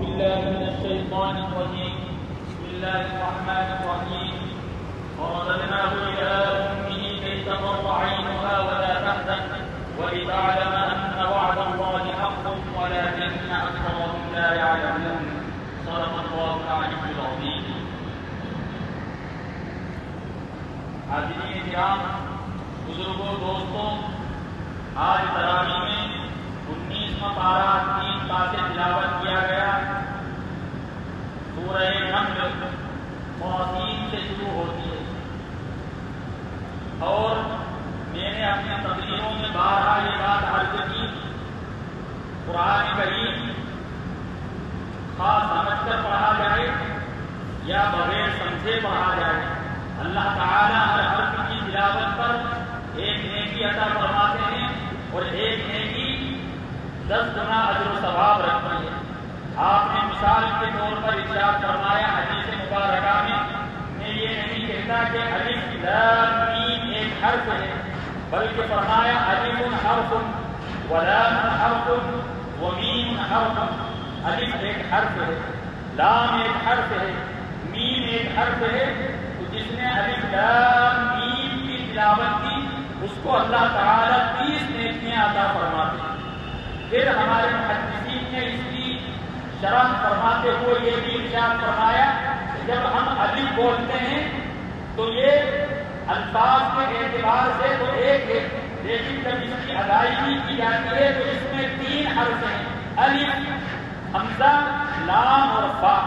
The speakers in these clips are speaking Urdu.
بالله من الشيطان الرجيم. بسم الله الرحمن الرحيم. ورددناه إلى أمه كي تقر عينها ولا تحزن ولتعلم أن وعد الله حق ولكن أكثرهم لا يعلمون. صدق الله العلي العظيم. حاضرین کرام، بزرگوں، دوستوں، آج تراویح میں 19واں پارہ 3 تا سے تلاوت کیا گیا. سورہ نمل خواتین سے شروع ہوتی ہے اور میں نے اپنی تقریروں میں بارہا یہ بات عرض کی، قرآن کریم خاص سمجھ کر پڑھا جائے یا بغیر سمجھے پڑھا جائے، اللہ تعالیٰ ہر حرف کی تلاوت پر ایک نیکی عطا فرماتے ہیں اور ایک نیکی 10 گنا اجر و ثواب رکھتی ہے. آپ نے مثال کے طور پر ارشاد فرمایا حدیث مبارکہ میں یہ نہیں کہتا کہ الف لام میم ایک حرف ہے، بلکہ فرمایا الف حرف ولام حرف ومیم حرف. الف ایک حرف ہے، لام ایک حرف ہے، میم ایک حرف ہے. تو جس نے الف لام میم کی تلاوت کی اس کو اللہ تعالیٰ 30 نیکیاں عطا فرماتے ہیں. پھر ہمارے محدثین نے اس کی شرح فرماتے ہوئے یہ بھی ارشاد فرمایا کہ جب ہم الف بولتے ہیں تو یہ الفاظ کے اعتبار سے تو ایک ہے، لیکن جب اس کی ادائیگی کی جاتی ہے تو اس میں 3 حرف ہیں، الف، حمزہ، لام اور فا.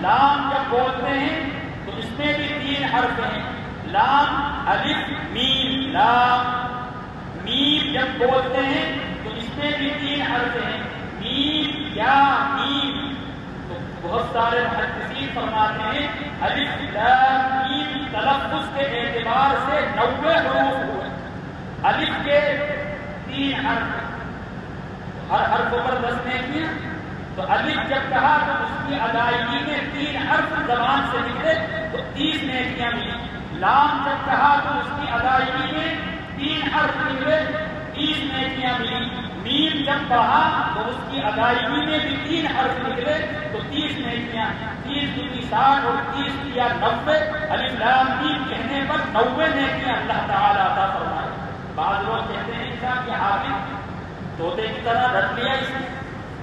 لام جب بولتے ہیں تو اس میں بھی 3 حرف ہیں، لام، الف، میم، لام. میم جب بولتے ہیں تو اس میں بھی 3 حرف ہیں، میم یا میم. تو بہت سارے محدثین فرماتے ہیں الف لام میم تلفظ کے اعتبار سے 90 حروف ہوئے. الف کے 3 حرف، ہر حرف پر 10 نیکیاں. تو الف جب کہا تو اس کی ادائیگی میں 3 حرف زبان سے نکلے تو 30 نیکیاں ملی. لام جب کہا تو اس کی ادائیگی میں 3 حرف نکلے، 30 نیکیاں ملی. میم جب پڑھا تو اس کی ادائیگی میں بھی 3 حرف نکلے تو 30 نیکیاں. 30 دوٹی 60 اور 30 یا 90. الف لام میم کہنے پر 90 نیکیاں اللہ تعالیٰ عطا فرمائے. بعض لوگ کہتے ہیں انسان کہ حافظ طوطے کی طرح رٹ لیا، اس نے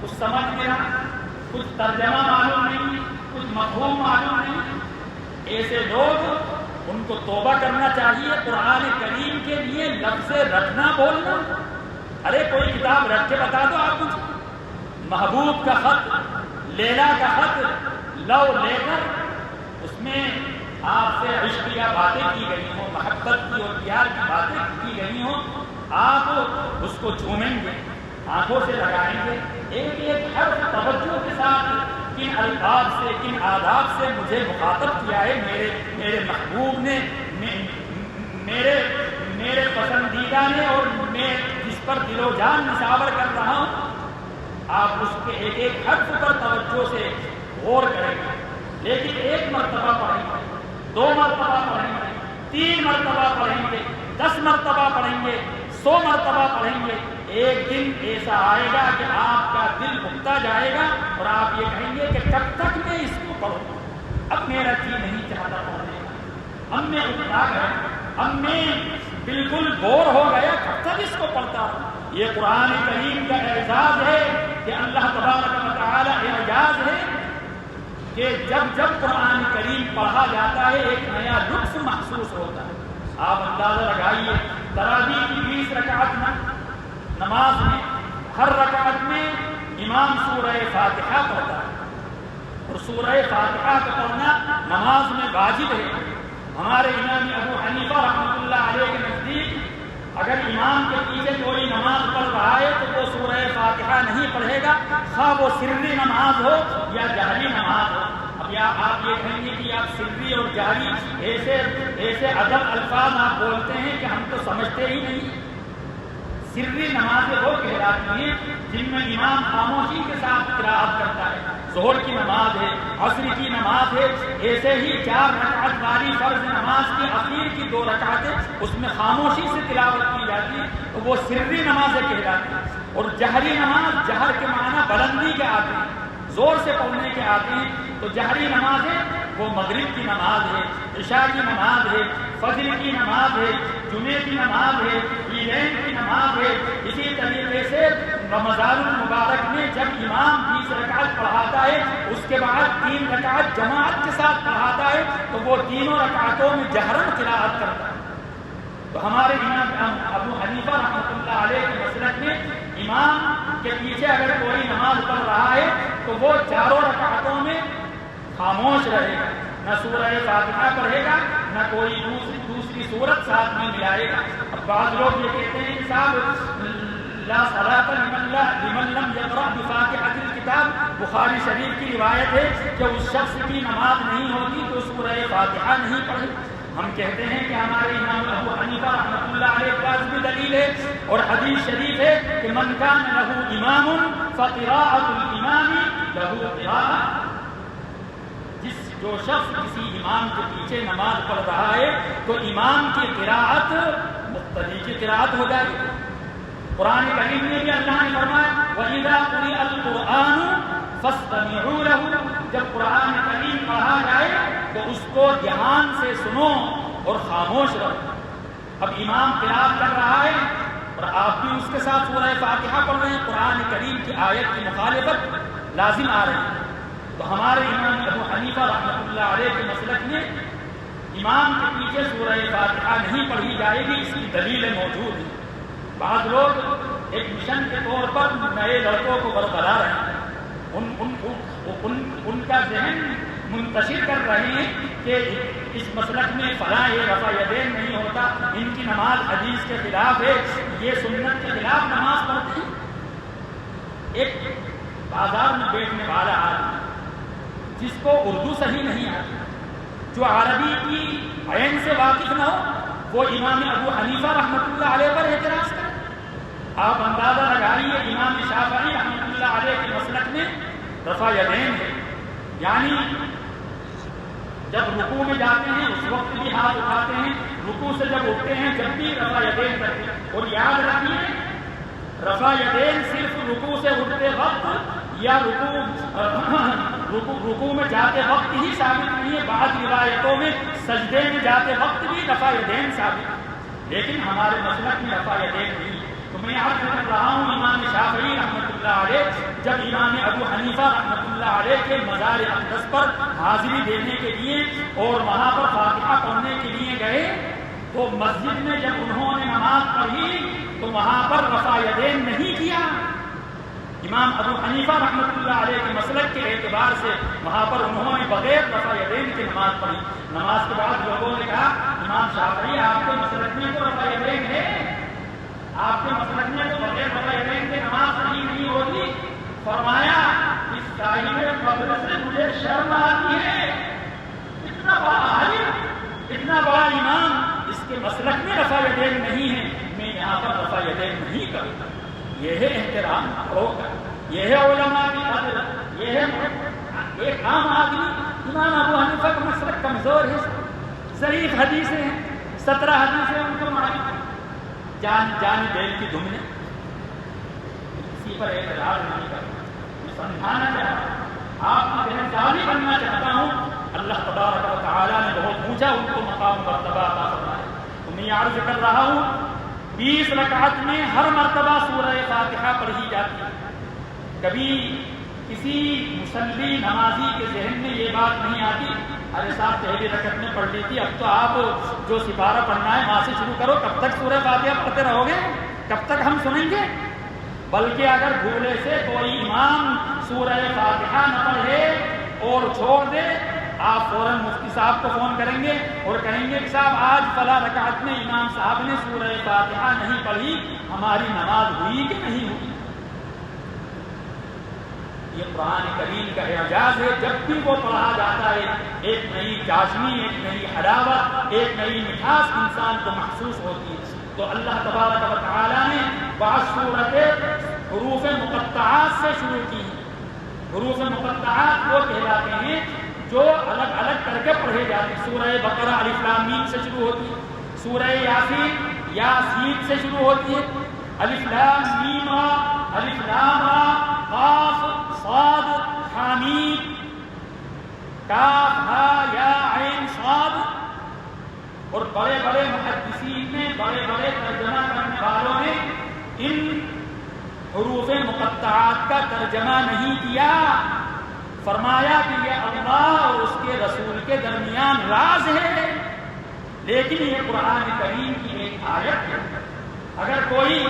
کچھ سمجھ گیا، کچھ ترجمہ معلوم نہیں، کچھ مفہوم معلوم نہیں. ایسے لوگ ان کو توبہ کرنا چاہیے. قرآن کریم کے لیے لفظ رٹنا بولنا، ارے کوئی کتاب رکھ کے بتا دو آپ کچھ. محبوب کا خط، لیلا کا خط لو لے کر اس میں آپ سے عشق یا باتیں کی گئی ہوں، محبت کی اور پیار کی باتیں کی گئی ہوں، آپ اس کو چومیں گے، آنکھوں سے لگائیں گے. ایک ایک حرف توجہ کے ساتھ کن الفاظ سے، کن آداب سے مجھے مخاطب کیا ہے میرے محبوب نے، میرے پسندیدہ نے، اور میں جس پر دل و جان نثار کر رہا ہوں. آپ اس کے ایک ایک حرف پر توجہ سے غور کریں گے. لیکن 1 مرتبہ پڑھیں گے، 2 مرتبہ پڑھیں گے، 3 مرتبہ پڑھیں گے، 10 مرتبہ پڑھیں گے، 100 مرتبہ پڑھیں گے. ایک دن ایسا آئے گا کہ آپ کا دل اکتا جائے گا اور آپ یہ کہیں گے کہ کب تک میں اس کو پڑھوں، اب میرا جی نہیں چاہتا پڑھنے کا، اب میں اکتا گیا، اب میں بالکل بور ہو گیا، کب تک اس کو پڑھتا ہوں. یہ قرآن کریم کا اعزاز ہے کہ اللہ تبارک و تعالی اعجاز ہے کہ جب جب قرآن کریم پڑھا جاتا ہے ایک نیا لطف محسوس ہوتا ہے. آپ اندازہ لگائیے تراویح کی 20 رکعت نماز میں ہر رکعت میں امام سورہ فاتحہ پڑھتا ہے اور سورہ فاتحہ کا پڑھنا نماز میں واجب ہے. ہمارے امام ابو حنیفہ رحمۃ اللہ علیہ کے نزدیک اگر امام کے پیچھے کوئی نماز پڑھ رہا ہے تو وہ سورہ فاتحہ نہیں پڑھے گا، خواہ وہ سری نماز ہو یا جہری نماز ہو. اب آپ یہ کہیں گے کہ آپ سری اور جہری ایسے ادب الفاظ آپ بولتے ہیں کہ ہم تو سمجھتے ہی نہیں. سری نمازیں وہ کہلاتی ہیں جن میں امام خاموشی کے ساتھ قرأت کرتا ہے. ظہر کی نماز ہے، عصر کی نماز ہے، ایسے ہی 4 رکعت والی فرض نماز کی اخیر کی 2 رکعتیں اس میں خاموشی سے تلاوت کی جاتی ہے تو وہ سری نمازیں کہلاتی ہیں. اور جہری نماز، جہر کے معنی بلندی کے آتے ہیں. زور سے پڑھنے کے آتے ہیں تو جہری نماز ہے وہ مغرب کی نماز ہے، عشاء کی نماز ہے، فجر کی نماز ہے، جمعے کی نماز ہے، عیدین کی نماز ہے۔ اسی طریقے سے رمضان المبارک میں جب امام 20 رکعت پڑھاتا ہے اس کے بعد 3 رکعت جماعت کے ساتھ پڑھاتا ہے تو وہ تینوں رکعتوں میں جہرن قراءت کرتا ہے۔ تو ہمارے امام ابو حنیفہ رحمۃ اللہ علیہ کے مسلک میں امام کے پیچھے اگر کوئی نماز پڑھ رہا ہے تو وہ چاروں رکعتوں میں خاموش رہے گا، نہ سورہ فاتحہ پڑھے گا، نہ کوئی دوسری سورت ساتھ میں ملائے گا۔ اب بعض لوگ یہ کہتے ہیں کہ صاحب لا صلاۃ لمن لم یقرأ بفاتحۃ الکتاب، بخاری شریف کی روایت ہے کہ اس شخص کی نماز نہیں ہوتی تو سورہ فاتحہ نہیں پڑھے۔ ہم کہتے ہیں کہ ہمارے امام ابو حنیفہ رحمۃ اللہ علیہ کے پاس بھی دلیل ہے اور حدیث شریف ہے کہ من کان لہ امام فقراءۃ الامام لہ قراءۃ، جو شخص کسی امام کے پیچھے نماز پڑھ رہا ہے تو امام کی قراءت مقتدی کی قراءت ہو جائے گی۔ قرآن کریم میں بھی اللہ نے فرمایا وَإِذَا قُرِئَ الْقُرْآنُ فَاسْتَمِعُوا لَهُ، جب قرآن کریم پڑھا جائے تو اس کو دھیان سے سنو اور خاموش رہو۔ اب امام قراءت کر رہا ہے اور آپ بھی اس کے ساتھ سورہ فاتحہ پڑھ رہے ہیں، قرآن کریم کی آیت کی مخالفت لازم آ رہی ہے۔ تو ہمارے امام ابو حنیفہ رحمۃ اللہ علیہ کے مسلک میں امام کے پیچھے سورہ فاتحہ نہیں پڑھی جائے گی، اس کی دلیلیں موجود ہیں۔ بعض لوگ ایک مشن کے طور پر نئے لڑکوں کو برقرا رہے ہیں، ان کا ذہن منتشر کر رہے ہیں کہ اس مسلک میں فلاں رفع یدین نہیں ہوتا، ان کی نماز حدیث کے خلاف ہے، یہ سنت کے خلاف نماز پڑھتے ہیں۔ ایک بازار میں بیٹھنے والا آدمی جس کو اردو صحیح نہیں آتی، جو عربی کی عین سے واقف نہ ہو، وہ امام ابو حنیفہ رحمۃ اللہ علیہ پر اعتراض کرے۔ آپ اندازہ لگائیے امام شافعی رحمۃ اللہ علیہ کے مسلک میں رفع یدین ہے، یعنی جب رکوع میں جاتے ہیں اس وقت بھی ہاتھ اٹھاتے ہیں، رکوع سے جب اٹھتے ہیں جب بھی رفع یدین کرتے ہیں۔ اور یاد رکھیے رفع یدین صرف رکوع سے اٹھتے وقت یا رکوع میں جاتے وقت ہی ثابت نہیں ہے، بعض روایتوں میں سجدے میں جاتے وقت بھی رفع یدین ثابت ہے، لیکن ہمارے مسلک میں رفع یدین نہیں۔ تو میں عرض کر رہا ہوں امام شافعی رحمۃ اللہ علیہ جب امام ابو حنیفہ رحمۃ اللہ علیہ کے مزار اقدس پر حاضری دینے کے لیے اور وہاں پر فاتحہ پڑھنے کے لیے گئے تو مسجد میں جب انہوں نے نماز پڑھی تو وہاں پر رفع یدین نہیں کیا۔ امام ابو حنیفہ رحمۃ اللہ علیہ کے مسلک کے اعتبار سے وہاں پر انہوں نے بغیر رفع یدین کی نماز پڑھی۔ نماز کے بعد لوگوں نے کہا امام شافعی آپ کے مسلک میں تو رفع یدین ہے، آپ کے مسلک میں تو بغیر رفع یدین کی نماز صحیح نہیں ہوتی۔ فرمایا اس صاحب قبر سے مجھے شرم آتی ہے، اتنا بڑا عالم، اتنا بڑا امام، اس کے مسلک میں رفع یدین نہیں ہے، میں یہاں پر رفع یدین نہیں کروں۔ یہ ہے احترام ہوگا، یہ ہے علماء کی قدر، یہ ہے ایک عام آدمی۔ امام ابو حنیفہ کا مسلک کمزور ہے، ضعیف حدیثیں ہیں، 17 حدیثیں ان کو معلوم، جان بیل کی دھم نے کسی پر اعتراض نہیں کرنا، میں سمجھانا چاہتا ہوں، آپ کی ذمہ بننا چاہتا ہوں۔ اللہ تبارک و تعالیٰ نے بہت اونچا ان کو مقام مرتبہ عطا فرمایا۔ تو میں عرض کر رہا ہوں 20 رکعت میں ہر مرتبہ سورہ فاتحہ پڑھی جاتی ہے۔ کبھی کسی مصلی نمازی کے ذہن میں یہ بات نہیں آتی ارے صاحب پہلی رکعت میں پڑھ لی تھی، اب تو آپ جو سپارہ پڑھنا ہے وہاں سے شروع کرو، کب تک سورہ فاتحہ پڑھتے رہو گے، کب تک ہم سنیں گے؟ بلکہ اگر بھولے سے کوئی امام سورہ فاتحہ نہ پڑھے اور چھوڑ دے، آپ فوراً مفتی صاحب کو فون کریں گے اور کہیں گے کہ صاحب آج فلاں رکعت میں امام صاحب نے سورہ فاتحہ نہیں پڑھی، ہماری نماز ہوئی کہ نہیں ہوئی؟ یہ قرآن کریم کا اعجاز ہے، جب بھی وہ پڑھا جاتا ہے ایک نئی چاشنی، ایک نئی حلاوت، ایک نئی مٹھاس انسان کو محسوس ہوتی ہے۔ تو اللہ تبارک و تعالیٰ نے بعض سورتیں حروف مقطعات سے شروع کی ہیں۔ حروف مقطعات وہ کہلاتے ہیں جو الگ الگ کر کے پڑھے جاتے ہیں۔ سورہ بقرہ الف لام میم سے شروع ہوتی ہے، سورہ یاسین یاسین سے شروع ہوتی ہے، الف لام میم الف لام قاف صاد حروف مقطعات کا ترجمہ نہیں کیا، فرمایا کہ یہ اللہ اور اس کے رسول کے درمیان راز ہے، لیکن یہ قرآن کریم کی ایک آیت ہے۔ اگر کوئی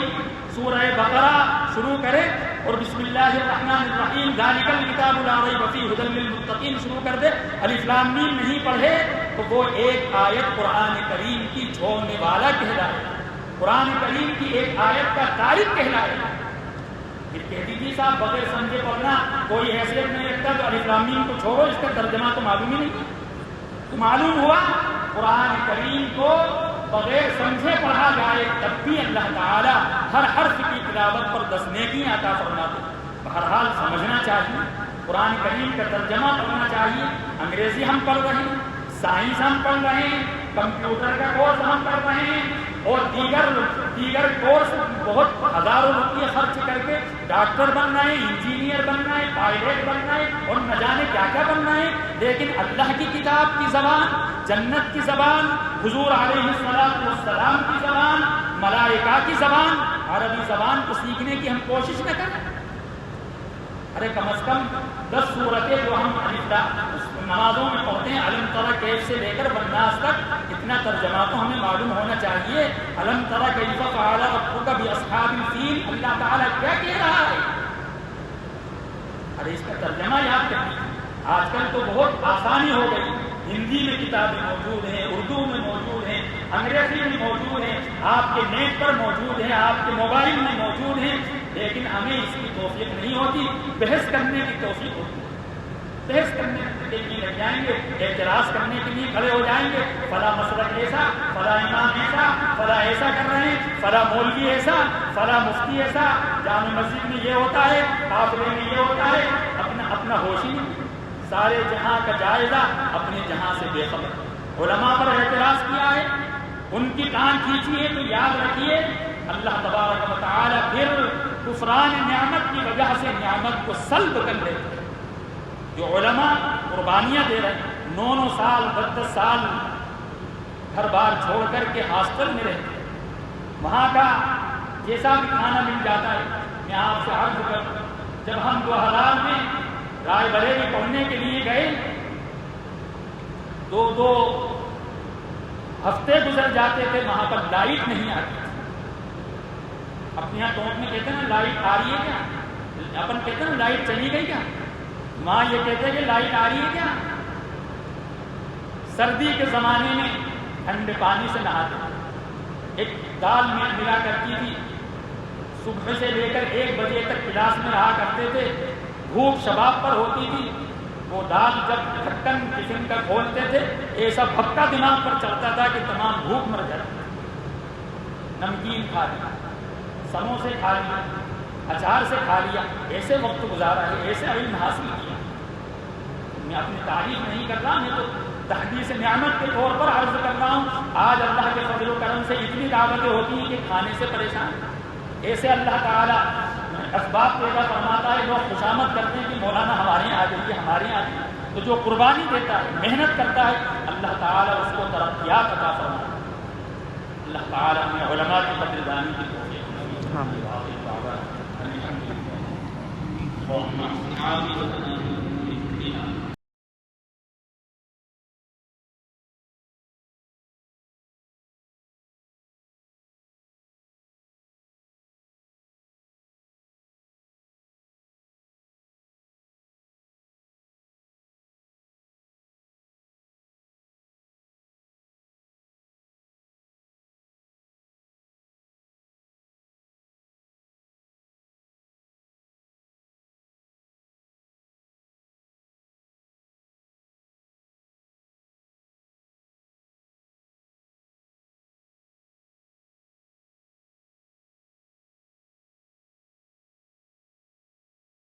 سورہ بقرہ شروع کرے اور بسم اللہ الرحمن الرحیم ذالک الکتاب لا ریب فیہ ھدی للمتقین شروع کر دے، الف لام میم نہیں پڑھے تو وہ ایک آیت قرآن کریم کی چھوڑنے والا کہلائے، قرآن کریم کی ایک آیت کا تارک کہلائے۔ پھر کہہ دیجیے صاحب بغیر سمجھے پڑھنا کوئی حیثیت نہیں رکھتا، تو الف لام میم کو چھوڑو، اس کا ترجمہ تو معلوم ہی نہیں، تو معلوم ہوا قرآن کریم کو بغیر سمجھے پڑھا جائے تب بھی اللہ تعالی ہر حرف کی تلاوت پر 10 نیکیاں عطا فرماتے۔ بہرحال سمجھنا چاہیے، قرآن کریم کا ترجمہ پڑھنا چاہیے۔ انگریزی ہم پڑھ رہے ہیں، سائنس ہم پڑھ رہے ہیں، کمپیوٹر کا کورس ہم پڑھ رہے ہیں، اور دیگر کورس بہت ہزاروں روپئے خرچ کر کے ڈاکٹر بننا ہے، انجینئر بننا ہے، پائلٹ بننا ہے، اور نہ جانے کیا کیا بننا ہے، لیکن اللہ کی کتاب کی زبان، جنت کی زبان، حضور علیہ السلام کی زبان، ملائکہ کی زبان، عربی زبان کو سیکھنے کی ہم کوشش نہ کریں۔ ارے کم از کم 10 سورتیں جو ہم نمازوں میں پڑھتے ہیں، علم تری کیف سے لے کر والناس تک، اتنا ترجمہ تو ہمیں معلوم ہونا چاہیے۔ علم تری کیف فعل ربک باصحاب الفیل، اللہ تعالیٰ کیا کہہ رہا ہے؟ ارے اس کا ترجمہ یاد کریں۔ آج کل تو بہت آسانی ہو گئی، ہندی میں کتابیں موجود ہیں، اردو میں موجود ہیں، انگریزی میں موجود ہیں، آپ کے نیٹ پر موجود ہیں، آپ کے موبائل میں موجود ہیں، لیکن ہمیں اس کی توفیق نہیں ہوتی، بحث کرنے کی توفیق ہوتی ہے۔ بحث کرنے کے لیے لگ جائیں گے، اعتراض کرنے کے لیے کھڑے ہو جائیں گے، فلاں مسلک ایسا، فلاں امام ایسا، فلاں ایسا کر رہے ہیں، فلاں مولوی ایسا، فلاں مفتی ایسا، جامع مسجد میں یہ ہوتا ہے، قافلے میں یہ ہوتا ہے، اپنا ہوش ہی نہیں، سارے جہاں کا جائزہ اپنے جہاں سے بے خبر۔ علماء پر اعتراض کیا ہے، ان کی ٹانگ کھینچی ہے، تو یاد رکھیے اللہ تبارک و تعالی پھر کفران نعمت کی وجہ سے نعمت کو سلب کر لیتے ہیں۔ جو علماء قربانیاں دے رہے ہیں، 9 سال 10 سال گھر بار چھوڑ کر کے ہاسٹل میں رہتے ہیں، وہاں کا جیسا بھی کھانا مل جاتا ہے۔ میں آپ سے عرض کروں، جب ہم 2000 میں رائے بریلی پڑھنے کے لیے گئے، 2 ہفتے گزر جاتے تھے، وہاں پر لائٹ نہیں آتی تھی۔ اپنے یہاں ٹونٹ میں کہتے ہیں نا لائٹ آ رہی ہے کیا، اپن کہتے ہیں نا لائٹ چلی گئی کیا، ماں یہ کہتے ہیں کہ لائٹ آ رہی ہے کیا۔ سردی کے زمانے میں ٹھنڈے پانی سے نہاتے، ایک دال میں ملا کرتی تھی، صبح سے لے کر 1 بجے تک کلاس میں رہا کرتے تھے، بھوک شباب پر ہوتی تھی، وہ دال جب ڈھکن ٹفن کا کھولتے تھے ایسا بھپکا دماغ پر چڑھتا تھا کہ تمام بھوک مر جاتی۔ نمکین کھا لیا، سموسے کھا لیا، اچار سے کھا لیا، ایسے وقت گزارا ہے، ایسے علم حاصل کیا۔ میں اپنی تعریف نہیں کر رہا، میں تو تحدیث نعمت کے طور پر عرض کر رہا ہوں۔ آج اللہ کے فضل و کرم سے اتنی دعوتیں ہوتی ہیں کہ کھانے سے پریشان، ایسے اللہ تعالیٰ اسباب پیدا فرماتا ہے، لوگ خوشامد کرتے ہیں کہ مولانا ہمارے یہاں آ جائیے، ہمارے یہاں آ جائیے، تو جو قربانی دیتا ہے، محنت کرتا ہے، اللہ تعالیٰ اس کو ترقیات عطا فرماتا ہے۔ اللہ تعالیٰ ہمیں علماء کی قدردانی کی توفیق عطا فرمائے۔